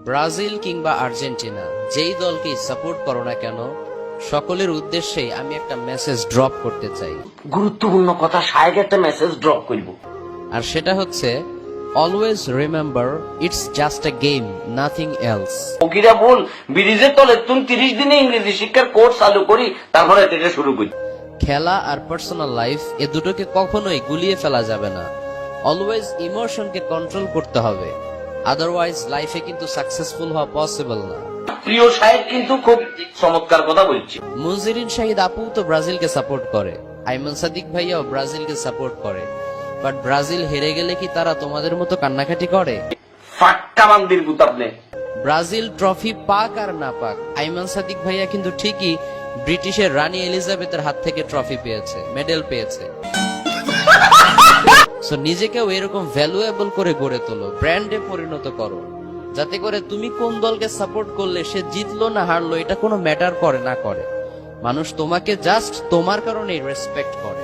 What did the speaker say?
Brazil কিংবা Argentina যেই দলকেই support করো না কেন, সকলের উদ্দেশ্যেই আমি একটা মেসেজ ড্রপ করতে চাই। গুরুত্বপূর্ণ কথা, শায়েক একটা মেসেজ ড্রপ করব। আর সেটা হচ্ছে, always remember it's just a game, nothing else. ফকিরা বল ব্রিজের তলে তুমি 30 দিনে ইংরেজি শিক্ষার কোর্স চালু করি, তারপরে থেকে শুরু করি। খেলা আর পার্সোনাল লাইফ এ দুটোকে কখনোই গুলিয়ে ফেলা যাবে না। অলওয়েজ ইমোশনকে কন্ট্রোল করতে হবে, আদারওয়াইজ লাইফে কিন্তু সাকসেসফুল হওয়া পসিবল না। প্রিয় শায়েক কিন্তু খুব চমৎকার কথা বলছি। মুনজিরিন শাহিদ আপু তো ব্রাজিলকে সাপোর্ট করে, আইমান সাদিক ভাইয়াও ব্রাজিলকে সাপোর্ট করে, বাট ব্রাজিল হেরে গেলে কি তারা তোমাদের মতো কান্নাকাটি করে? ফাট্টা বান্দির ভূত আপনি। ব্রাজিল ট্রফি পাক আর না পাক, আইমান সাদিক ভাইয়া কিন্তু ঠিকই ব্রিটিশের রানী এলিজাবেথের হাত থেকে ট্রফি পেয়েছে, মেডেল পেয়েছে। সো নিজেকেও এরকম ভ্যালুয়েবল করে গড়ে তোলো, ব্র্যান্ডে পরিণত করো, যাতে করে তুমি কোন দলকে সাপোর্ট করলে সে জিতলো না হারলো এটা কোনো ম্যাটার করে না করে। মানুষ তোমাকে জাস্ট তোমার কারণেই রেসপেক্ট করে।